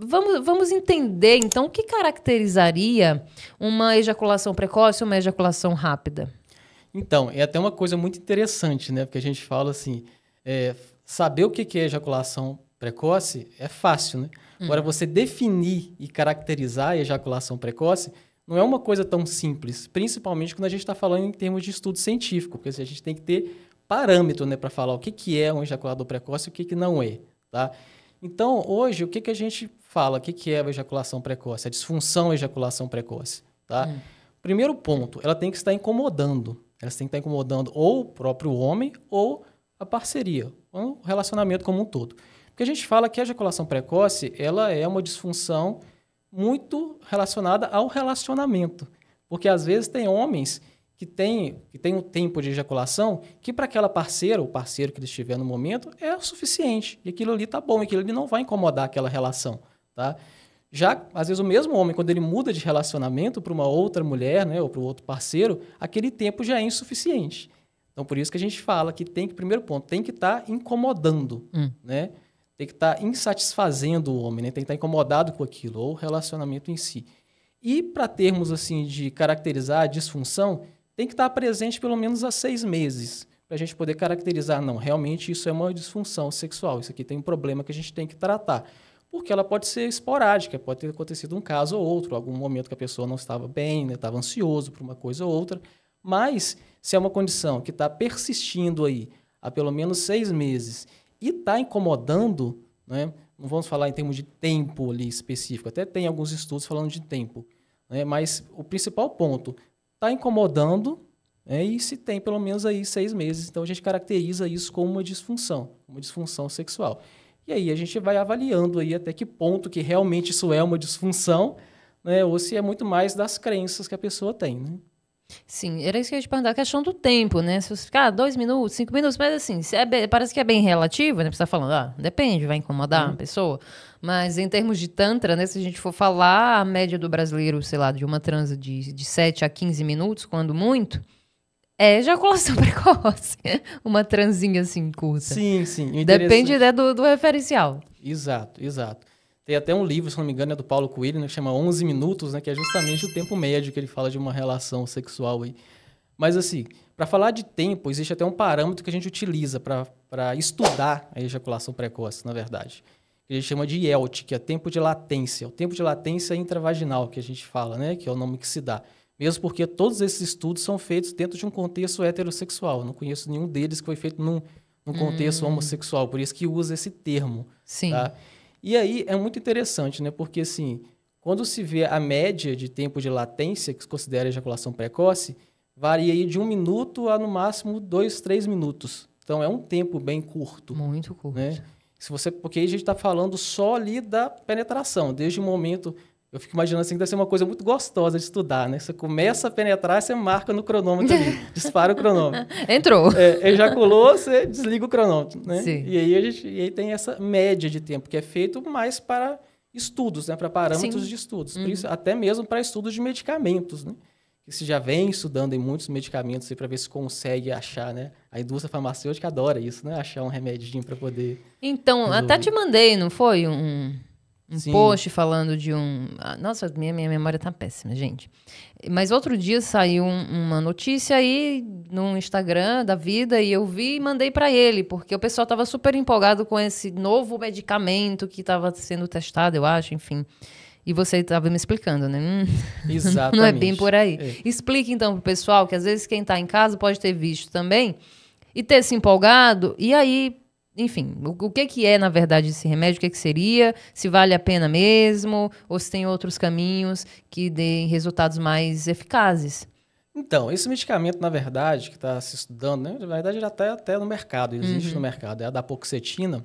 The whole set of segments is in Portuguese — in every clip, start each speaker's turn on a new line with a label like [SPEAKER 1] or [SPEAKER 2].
[SPEAKER 1] vamos entender, então, o que caracterizaria uma ejaculação precoce ou uma ejaculação rápida?
[SPEAKER 2] Então, é até uma coisa muito interessante, né? Porque a gente fala assim, saber o que é ejaculação precoce é fácil, né? Agora, você definir e caracterizar a ejaculação precoce não é uma coisa tão simples, principalmente quando a gente está falando em termos de estudo científico, porque a gente tem que ter parâmetro, né, para falar o que é um ejaculador precoce e o que não é, tá? Então, hoje, o que a gente fala? O que é a ejaculação precoce? A disfunção ejaculação precoce, tá? Primeiro ponto, ela tem que estar incomodando. Ela tem que estar incomodando ou o próprio homem ou a parceria, ou o relacionamento como um todo. Porque a gente fala que a ejaculação precoce, ela é uma disfunção muito relacionada ao relacionamento. Porque, às vezes, tem homens que têm um tempo de ejaculação que, para aquela parceira ou parceiro que ele estiver no momento, é o suficiente. E aquilo ali tá bom, aquilo ali não vai incomodar aquela relação, tá? Já, às vezes, o mesmo homem, quando ele muda de relacionamento para uma outra mulher, né, ou para o outro parceiro, aquele tempo já é insuficiente. Então, por isso que a gente fala que tem que, primeiro ponto, tem que estar incomodando, né? Tem que estar insatisfazendo o homem, né? Tem que estar incomodado com aquilo, ou o relacionamento em si. E, para termos, assim, de caracterizar a disfunção, tem que estar presente pelo menos há 6 meses, para a gente poder caracterizar, não, realmente isso é uma disfunção sexual, isso aqui tem um problema que a gente tem que tratar. Porque ela pode ser esporádica, pode ter acontecido um caso ou outro, algum momento que a pessoa não estava bem, né, estava ansioso por uma coisa ou outra, mas se é uma condição que está persistindo aí há pelo menos 6 meses e está incomodando, né, não vamos falar em termos de tempo ali específico, até tem alguns estudos falando de tempo, né, mas o principal ponto, está incomodando, né, e se tem pelo menos aí 6 meses, então a gente caracteriza isso como uma disfunção sexual. E aí a gente vai avaliando aí até que ponto que realmente isso é uma disfunção, né, ou se é muito mais das crenças que a pessoa tem, né?
[SPEAKER 1] Sim, era isso que eu ia te perguntar, a questão do tempo, né? Se você ficar 2 minutos, 5 minutos, mas assim, parece que é bem relativo, né? Você tá falando, depende, vai incomodar a pessoa. Mas em termos de tantra, né? Se a gente for falar, a média do brasileiro, sei lá, de uma transa de 7 a 15 minutos, quando muito, é ejaculação precoce. Uma transinha assim, curta.
[SPEAKER 2] Sim, sim.
[SPEAKER 1] Depende, né, do referencial.
[SPEAKER 2] Exato. Tem até um livro, se não me engano, é do Paulo Coelho, né, que chama 11 minutos, né, que é justamente o tempo médio que ele fala de uma relação sexual aí. Mas, assim, para falar de tempo, existe até um parâmetro que a gente utiliza para estudar a ejaculação precoce, na verdade. Que a gente chama de IELT, que é tempo de latência. O tempo de latência intravaginal, que a gente fala, né, que é o nome que se dá. Mesmo porque todos esses estudos são feitos dentro de um contexto heterossexual. Eu não conheço nenhum deles que foi feito num contexto homossexual, por isso que usa esse termo.
[SPEAKER 1] Sim.
[SPEAKER 2] Tá? E aí é muito interessante, né? Porque, assim, quando se vê a média de tempo de latência, que se considera ejaculação precoce, varia aí de 1 minuto a, no máximo, 2, 3 minutos. Então, é um tempo bem curto.
[SPEAKER 1] Muito curto.
[SPEAKER 2] Né? Porque aí a gente está falando só ali da penetração, desde o momento... Eu fico imaginando assim que deve ser uma coisa muito gostosa de estudar, né? Você começa a penetrar, você marca no cronômetro ali, dispara o cronômetro.
[SPEAKER 1] Entrou.
[SPEAKER 2] Ejaculou, você desliga o cronômetro, né?
[SPEAKER 1] Sim.
[SPEAKER 2] E aí tem essa média de tempo, que é feito mais para estudos, né? Para parâmetros de estudos. Até mesmo para estudos de medicamentos, né? Que se já vem estudando em muitos medicamentos para ver se consegue achar, né? A indústria farmacêutica adora isso, né? Achar um remedinho para poder
[SPEAKER 1] Então,
[SPEAKER 2] resolver.
[SPEAKER 1] até te mandei, não foi? Um
[SPEAKER 2] Sim.
[SPEAKER 1] post falando de um... Nossa, minha memória tá péssima, gente. Mas outro dia saiu uma notícia aí no Instagram da vida e eu vi e mandei pra ele, porque o pessoal tava super empolgado com esse novo medicamento que tava sendo testado, eu acho, enfim. E você estava me explicando, né?
[SPEAKER 2] Exatamente.
[SPEAKER 1] Não é bem por aí. Explique então pro pessoal, que às vezes quem tá em casa pode ter visto também e ter se empolgado, e aí... Enfim, o que é, na verdade, esse remédio? O que seria? Se vale a pena mesmo? Ou se tem outros caminhos que deem resultados mais eficazes?
[SPEAKER 2] Então, esse medicamento, na verdade, que está se estudando, né? Na verdade, já está até no mercado, existe no mercado. É a dapagliflozina,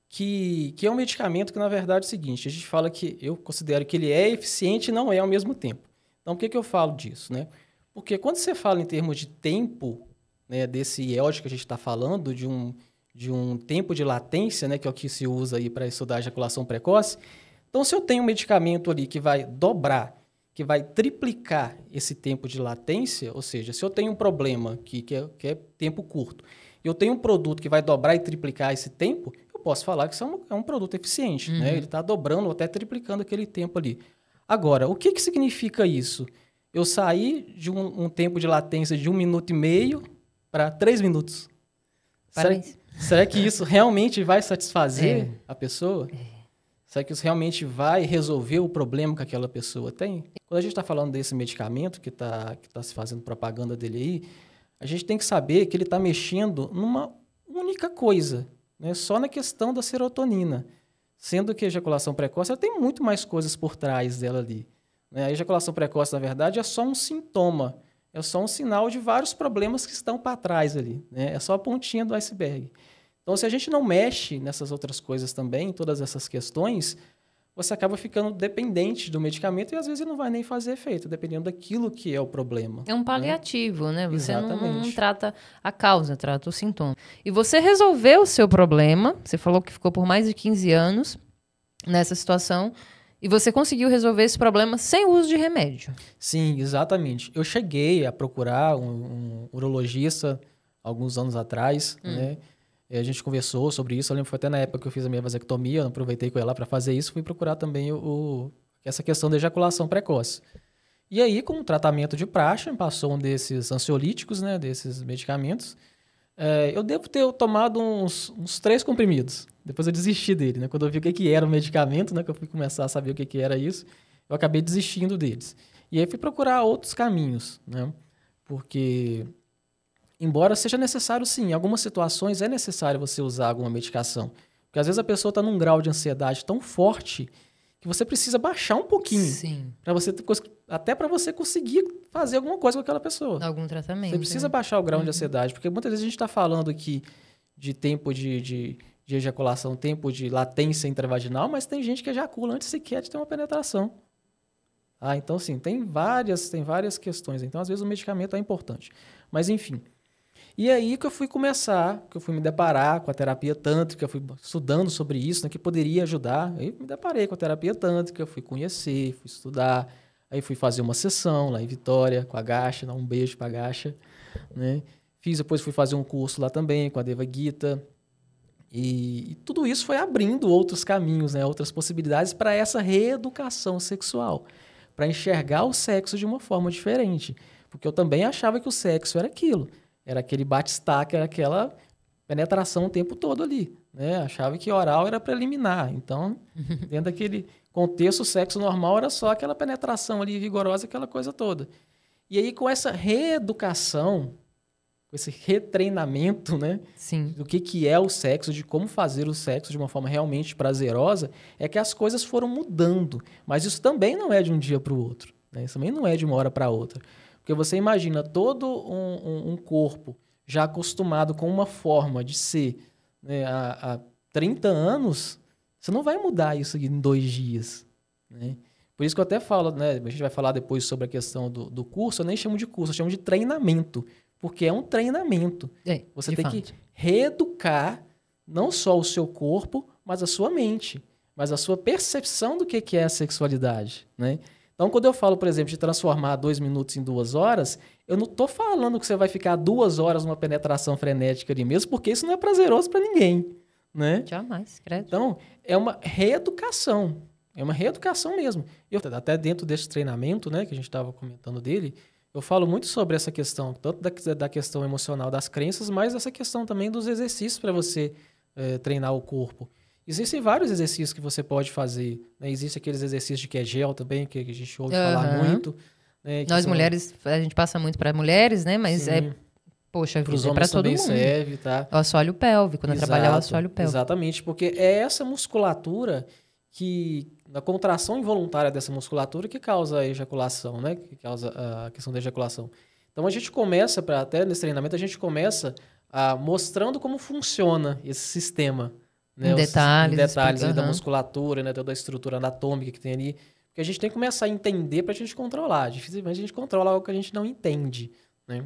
[SPEAKER 2] que é um medicamento que, na verdade, é o seguinte, a gente fala que eu considero que ele é eficiente e não é ao mesmo tempo. Então, por que eu falo disso, né? Porque quando você fala em termos de tempo, né, desse IELT que a gente está falando, de um tempo de latência, né, que é o que se usa aí para estudar a ejaculação precoce. Então, se eu tenho um medicamento ali que vai dobrar, que vai triplicar esse tempo de latência, ou seja, se eu tenho um problema que é tempo curto, e eu tenho um produto que vai dobrar e triplicar esse tempo, eu posso falar que isso é um produto eficiente, né? Ele está dobrando ou até triplicando aquele tempo ali. Agora, o que significa isso? Eu saí de um tempo de latência de 1 minuto e meio para 3 minutos. Será que isso realmente vai satisfazer a pessoa? Será que isso realmente vai resolver o problema que aquela pessoa tem? Quando a gente está falando desse medicamento que tá se fazendo propaganda dele aí, a gente tem que saber que ele está mexendo numa única coisa, né? Só na questão da serotonina. Sendo que a ejaculação precoce ela tem muito mais coisas por trás dela ali, né? A ejaculação precoce, na verdade, é só um sintoma, é só um sinal de vários problemas que estão para trás ali, né? É só a pontinha do iceberg. Então, se a gente não mexe nessas outras coisas também, todas essas questões, você acaba ficando dependente do medicamento e às vezes ele não vai nem fazer efeito, dependendo daquilo que é o problema.
[SPEAKER 1] É um paliativo, né? Você
[SPEAKER 2] Exatamente.
[SPEAKER 1] não trata a causa, trata o sintoma. E você resolveu o seu problema, você falou que ficou por mais de 15 anos nessa situação, e você conseguiu resolver esse problema sem o uso de remédio.
[SPEAKER 2] Sim, exatamente. Eu cheguei a procurar um urologista alguns anos atrás, né? E a gente conversou sobre isso. Eu lembro que foi até na época que eu fiz a minha vasectomia, eu aproveitei com ela para fazer isso, fui procurar também essa questão da ejaculação precoce. E aí, com o tratamento de praxe, passou um desses ansiolíticos, né, desses medicamentos. Eu devo ter tomado uns 3 comprimidos. Depois eu desisti dele, né? Quando eu vi o que era o medicamento, né, que eu fui começar a saber o que era isso, eu acabei desistindo deles. E aí fui procurar outros caminhos, né? Porque, embora seja necessário, sim, em algumas situações é necessário você usar alguma medicação. Porque às vezes a pessoa está num grau de ansiedade tão forte que você precisa baixar um pouquinho. Até para você conseguir fazer alguma coisa com aquela pessoa.
[SPEAKER 1] Algum tratamento.
[SPEAKER 2] Você precisa baixar o grau de ansiedade. Porque muitas vezes a gente está falando aqui de tempo de ejaculação, tempo de latência intravaginal, mas tem gente que ejacula antes sequer de ter uma penetração. Então, sim, tem várias questões. Então, às vezes, o medicamento é importante. Mas, enfim. E aí que eu fui me deparar com a terapia tântrica, fui estudando sobre isso, né, que poderia ajudar. Aí me deparei com a terapia tântrica, fui conhecer, fui estudar. Aí fui fazer uma sessão lá em Vitória, com a Gacha, um beijo para a Gacha, né? Depois fui fazer um curso lá também com a Deva Gita. E tudo isso foi abrindo outros caminhos, né, outras possibilidades para essa reeducação sexual, para enxergar o sexo de uma forma diferente. Porque eu também achava que o sexo era aquilo. Era aquele bate-staca, era aquela penetração o tempo todo ali, né? Achava que oral era preliminar. Então, dentro daquele contexto, o sexo normal era só aquela penetração ali vigorosa, aquela coisa toda. E aí, com essa reeducação, com esse retreinamento, né?
[SPEAKER 1] Sim.
[SPEAKER 2] Do que é o sexo, de como fazer o sexo de uma forma realmente prazerosa, é que as coisas foram mudando. Mas isso também não é de um dia para o outro, né? Isso também não é de uma hora para outra. Porque você imagina todo um corpo já acostumado com uma forma de ser, né, há 30 anos, você não vai mudar isso em 2 dias, né? Por isso que eu até falo, né, a gente vai falar depois sobre a questão do curso, eu nem chamo de curso, eu chamo de treinamento, porque é um treinamento. Você tem que reeducar não só o seu corpo, mas a sua mente, mas a sua percepção do que é a sexualidade, né? Então, quando eu falo, por exemplo, de transformar 2 minutos em 2 horas, eu não estou falando que você vai ficar 2 horas numa penetração frenética ali mesmo, porque isso não é prazeroso para ninguém, né?
[SPEAKER 1] Jamais, credo.
[SPEAKER 2] Então, é uma reeducação. É uma reeducação mesmo. Até dentro desse treinamento, né, que a gente estava comentando dele, eu falo muito sobre essa questão, tanto da questão emocional das crenças, mas essa questão também dos exercícios para você treinar o corpo. Existem vários exercícios que você pode fazer, né? Existem aqueles exercícios de Kegel também, que a gente ouve falar muito. Né?
[SPEAKER 1] Nós mulheres, a gente passa muito para mulheres, né? Mas poxa,
[SPEAKER 2] para os
[SPEAKER 1] é
[SPEAKER 2] homens
[SPEAKER 1] para todo
[SPEAKER 2] também
[SPEAKER 1] mundo.
[SPEAKER 2] serve, tá?
[SPEAKER 1] O assoalho pélvico, quando eu trabalhava o assoalho pélvico.
[SPEAKER 2] Exatamente, porque é essa musculatura a contração involuntária dessa musculatura que causa a ejaculação, né? Que causa a questão da ejaculação. Então a gente começa, até nesse treinamento, a gente começa mostrando como funciona esse sistema. Né,
[SPEAKER 1] em detalhes
[SPEAKER 2] ali da musculatura, né, toda a estrutura anatômica que tem ali. Porque a gente tem que começar a entender para a gente controlar. Dificilmente a gente controla algo que a gente não entende, né?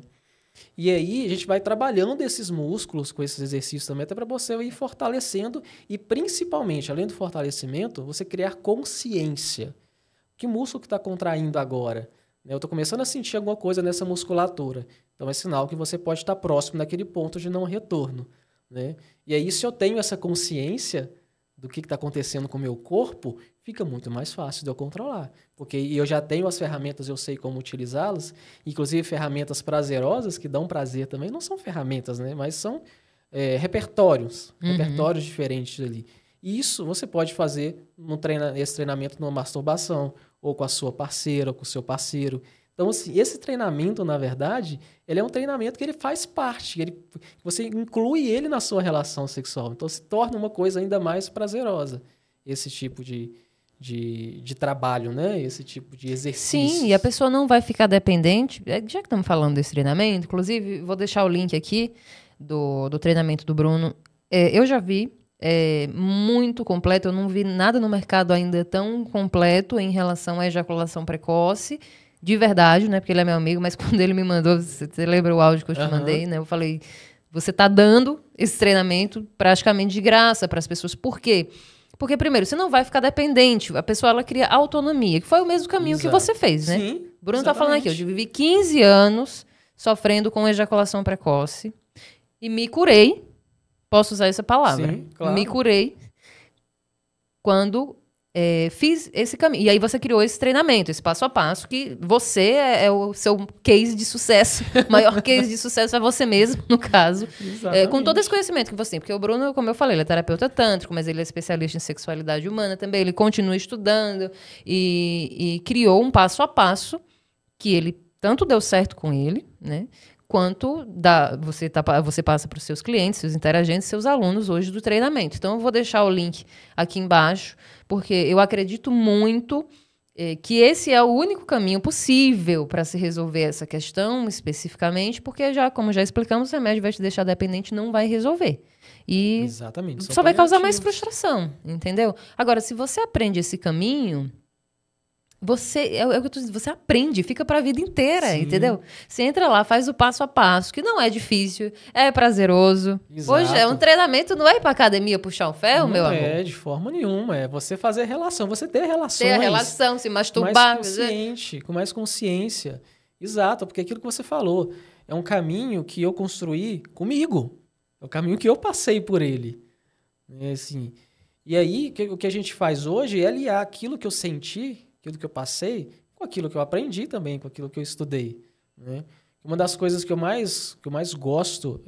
[SPEAKER 2] E aí a gente vai trabalhando esses músculos com esses exercícios também, até para você ir fortalecendo e, principalmente, além do fortalecimento, você criar consciência. Que músculo que está contraindo agora? Eu estou começando a sentir alguma coisa nessa musculatura. Então é sinal que você pode estar próximo daquele ponto de não retorno. né? E aí, se eu tenho essa consciência do que está acontecendo com o meu corpo, fica muito mais fácil de eu controlar. Porque eu já tenho as ferramentas, eu sei como utilizá-las, inclusive ferramentas prazerosas, que dão prazer também, não são ferramentas, né? Mas são repertórios diferentes ali. E isso você pode fazer esse treinamento numa masturbação, ou com a sua parceira, ou com o seu parceiro. Então, assim, esse treinamento, na verdade, ele é um treinamento que ele faz parte, você inclui ele na sua relação sexual. Então, se torna uma coisa ainda mais prazerosa, esse tipo de trabalho, né? Esse tipo de exercício.
[SPEAKER 1] Sim, e a pessoa não vai ficar dependente. Já que estamos falando desse treinamento, inclusive, vou deixar o link aqui do treinamento do Bruno. Eu já vi, muito completo, eu não vi nada no mercado ainda tão completo em relação à ejaculação precoce, de verdade, né? Porque ele é meu amigo, mas quando ele me mandou, você lembra o áudio que eu te mandei, né? Eu falei, você está dando esse treinamento praticamente de graça para as pessoas. Por quê? Porque, primeiro, você não vai ficar dependente. A pessoa, ela cria autonomia, que foi o mesmo caminho que você fez, né?
[SPEAKER 2] Sim,
[SPEAKER 1] Bruno está falando aqui, eu vivi 15 anos sofrendo com ejaculação precoce e me curei. Posso usar essa palavra?
[SPEAKER 2] Sim, claro.
[SPEAKER 1] Me curei quando fiz esse caminho. E aí você criou esse treinamento, esse passo a passo, que você é o seu case de sucesso. O maior case de sucesso é você mesmo, no caso. Com todo esse conhecimento que você tem. Porque o Bruno, como eu falei, ele é terapeuta tântrico, mas ele é especialista em sexualidade humana também. Ele continua estudando e criou um passo a passo que ele tanto deu certo com ele, né? Quanto você passa para os seus clientes, seus interagentes, seus alunos hoje do treinamento. Então, eu vou deixar o link aqui embaixo, porque eu acredito muito que esse é o único caminho possível para se resolver essa questão especificamente, porque, como já explicamos, o remédio vai te deixar dependente, não vai revolucionar. E
[SPEAKER 2] exatamente,
[SPEAKER 1] só vai causar mais frustração, entendeu? Agora, se você aprende esse caminho... Você aprende, fica para a vida inteira, Sim. entendeu? Você entra lá, faz o passo a passo, que não é difícil, é prazeroso.
[SPEAKER 2] Exato.
[SPEAKER 1] Hoje, um treinamento não é ir para academia puxar um ferro, meu amor?
[SPEAKER 2] Não é, de forma nenhuma. É você fazer relação, você ter relações.
[SPEAKER 1] Ter a relação, se masturbar.
[SPEAKER 2] Com mais consciência. Exato, porque aquilo que você falou é um caminho que eu construí comigo. É o caminho que eu passei por ele. Assim, e aí, o que a gente faz hoje é aliar aquilo que eu senti, aquilo que eu passei, com aquilo que eu aprendi também, com aquilo que eu estudei, né? Uma das coisas que eu mais gosto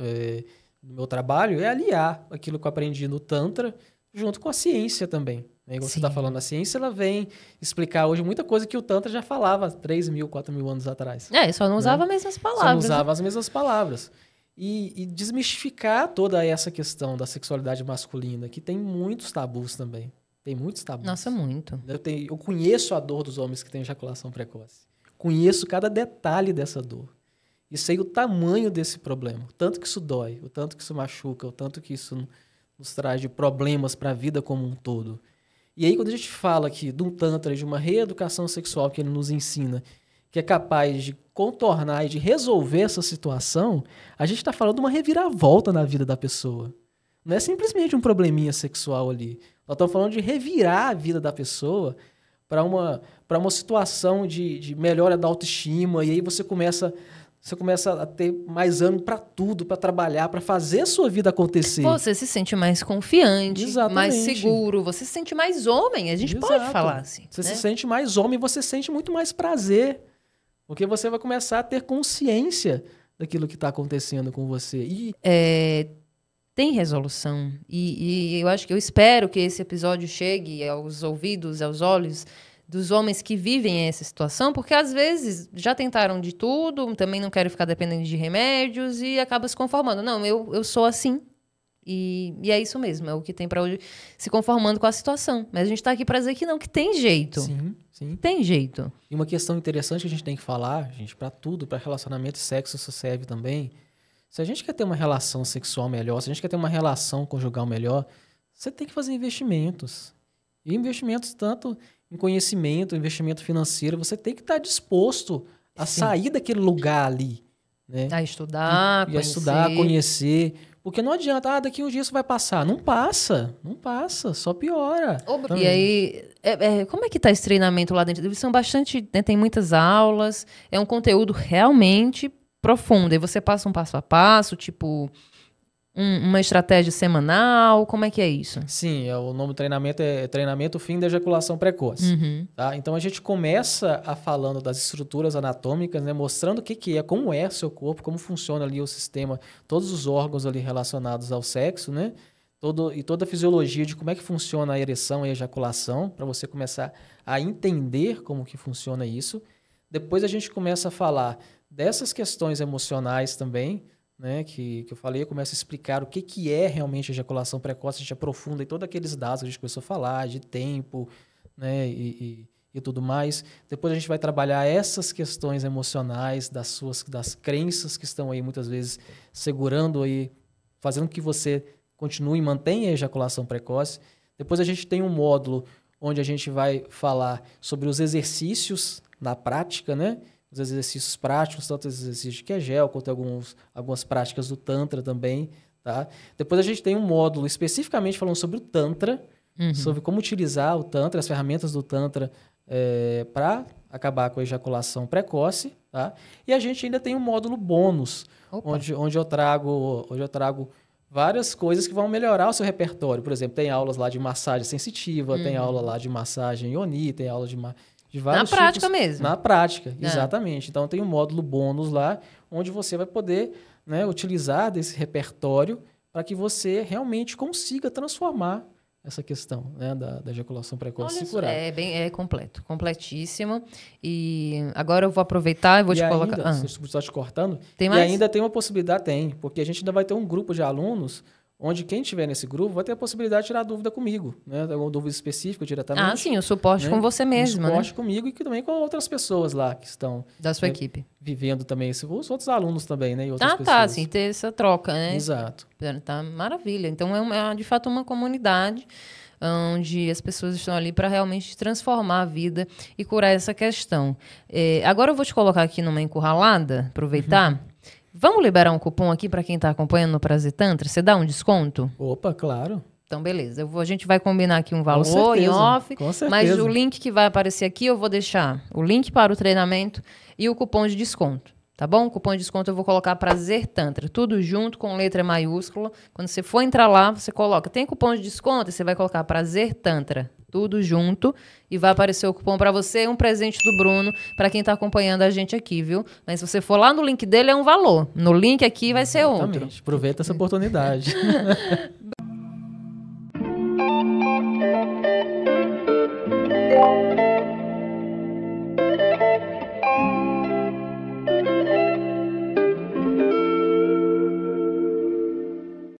[SPEAKER 2] no meu trabalho é aliar aquilo que eu aprendi no Tantra junto com a ciência também. Né? Igual você está falando, a ciência ela vem explicar hoje muita coisa que o Tantra já falava 3.000, 4.000 anos atrás.
[SPEAKER 1] Só não usava as mesmas palavras.
[SPEAKER 2] Só não usava as mesmas palavras. E desmistificar toda essa questão da sexualidade masculina, que tem muitos tabus também. Tem muitos tabus.
[SPEAKER 1] Nossa, muito.
[SPEAKER 2] Eu conheço a dor dos homens que têm ejaculação precoce. Conheço cada detalhe dessa dor. E sei o tamanho desse problema. O tanto que isso dói, o tanto que isso machuca, o tanto que isso nos traz de problemas para a vida como um todo. E aí, quando a gente fala aqui de um tantra, de uma reeducação sexual que ele nos ensina, que é capaz de contornar e de resolver essa situação, a gente está falando de uma reviravolta na vida da pessoa. Não é simplesmente um probleminha sexual ali. Nós estamos falando de revirar a vida da pessoa para uma situação de melhora da autoestima, e aí você começa a ter mais ânimo para tudo, para trabalhar, para fazer a sua vida acontecer.
[SPEAKER 1] Você se sente mais confiante,
[SPEAKER 2] Exatamente.
[SPEAKER 1] Mais seguro, você se sente mais homem, a gente
[SPEAKER 2] Exato.
[SPEAKER 1] pode falar assim.
[SPEAKER 2] Você se sente mais homem, você sente muito mais prazer, porque você vai começar a ter consciência daquilo que está acontecendo com você.
[SPEAKER 1] Tem resolução. E eu espero que esse episódio chegue aos ouvidos, aos olhos dos homens que vivem essa situação, porque às vezes já tentaram de tudo, também não querem ficar dependendo de remédios e acaba se conformando. Não, eu sou assim. E é isso mesmo, é o que tem para hoje, se conformando com a situação. Mas a gente está aqui para dizer que não, que tem jeito.
[SPEAKER 2] Sim, sim.
[SPEAKER 1] Tem jeito.
[SPEAKER 2] E uma questão interessante que a gente tem que falar, gente, para tudo, para relacionamento e sexo, isso serve também. Se a gente quer ter uma relação sexual melhor, se a gente quer ter uma relação conjugal melhor, você tem que fazer investimentos. E investimentos tanto em conhecimento, investimento financeiro, você tem que estar disposto a sair daquele lugar ali. Né?
[SPEAKER 1] A estudar,
[SPEAKER 2] conhecer. A estudar, conhecer. Porque não adianta, daqui uns dias isso vai passar. Não passa, só piora.
[SPEAKER 1] E aí, como é que está esse treinamento lá dentro? Eles são bastante, né, tem muitas aulas, é um conteúdo realmente profundo. E você passa um passo a passo, tipo... Uma estratégia semanal? Como é que é isso?
[SPEAKER 2] Sim, o nome do treinamento é Treinamento Fim da Ejaculação Precoce.
[SPEAKER 1] Uhum.
[SPEAKER 2] Tá? Então, a gente começa falando das estruturas anatômicas, né? Mostrando o que é, como é o seu corpo, como funciona ali o sistema, todos os órgãos ali relacionados ao sexo, né? Toda a fisiologia de como é que funciona a ereção e a ejaculação, para você começar a entender como que funciona isso. Depois a gente começa a falar dessas questões emocionais também, né, que eu falei, eu começo a explicar o que é realmente a ejaculação precoce, a gente aprofunda em todos aqueles dados que a gente começou a falar, de tempo, né, e tudo mais. Depois a gente vai trabalhar essas questões emocionais das crenças que estão aí muitas vezes segurando aí, fazendo com que você continue e mantenha a ejaculação precoce. Depois a gente tem um módulo onde a gente vai falar sobre os exercícios na prática, né? Os exercícios práticos, tanto os exercícios de Kegel, quanto algumas práticas do Tantra também, tá? Depois a gente tem um módulo especificamente falando sobre o Tantra, sobre como utilizar o Tantra, as ferramentas do Tantra para acabar com a ejaculação precoce, tá? E a gente ainda tem um módulo bônus, onde eu trago várias coisas que vão melhorar o seu repertório. Por exemplo, tem aulas lá de massagem sensitiva, tem aula lá de massagem Yoni, tem aula de vários
[SPEAKER 1] Na prática
[SPEAKER 2] tipos,
[SPEAKER 1] mesmo.
[SPEAKER 2] Na prática, exatamente. Então, tem um módulo bônus lá, onde você vai poder, né, utilizar desse repertório para que você realmente consiga transformar essa questão, né, da ejaculação precoce e curar.
[SPEAKER 1] É completo, completíssimo. E agora eu vou aproveitar e vou te colocar...
[SPEAKER 2] Só te cortando.
[SPEAKER 1] Tem mais?
[SPEAKER 2] E ainda tem uma possibilidade, porque a gente ainda vai ter um grupo de alunos onde quem estiver nesse grupo vai ter a possibilidade de tirar dúvida comigo, né? Alguma dúvida específica diretamente.
[SPEAKER 1] Ah, sim, o suporte, né, com você mesmo,
[SPEAKER 2] o suporte comigo e também com outras pessoas lá que estão...
[SPEAKER 1] Da sua equipe.
[SPEAKER 2] Vivendo também, os outros alunos também, né? E outras pessoas.
[SPEAKER 1] Tá, sim, ter essa troca, né?
[SPEAKER 2] Exato.
[SPEAKER 1] Tá, maravilha. Então, é de fato uma comunidade onde as pessoas estão ali para realmente transformar a vida e curar essa questão. Agora eu vou te colocar aqui numa encurralada, aproveitar... Vamos liberar um cupom aqui para quem está acompanhando no Prazer Tantra? Você dá um desconto?
[SPEAKER 2] Opa, claro.
[SPEAKER 1] Então, beleza. A gente vai combinar aqui um valor em off.
[SPEAKER 2] Com certeza.
[SPEAKER 1] Mas o link que vai aparecer aqui, eu vou deixar o link para o treinamento e o cupom de desconto. Tá bom? O cupom de desconto eu vou colocar Prazer Tantra. Tudo junto, com letra maiúscula. Quando você for entrar lá, você coloca. Tem cupom de desconto? E você vai colocar Prazer Tantra. Tudo junto. E vai aparecer o cupom para você. Um presente do Bruno para quem está acompanhando a gente aqui, viu? Mas se você for lá no link dele, é um valor. No link aqui vai ser outro.
[SPEAKER 2] Aproveita essa oportunidade.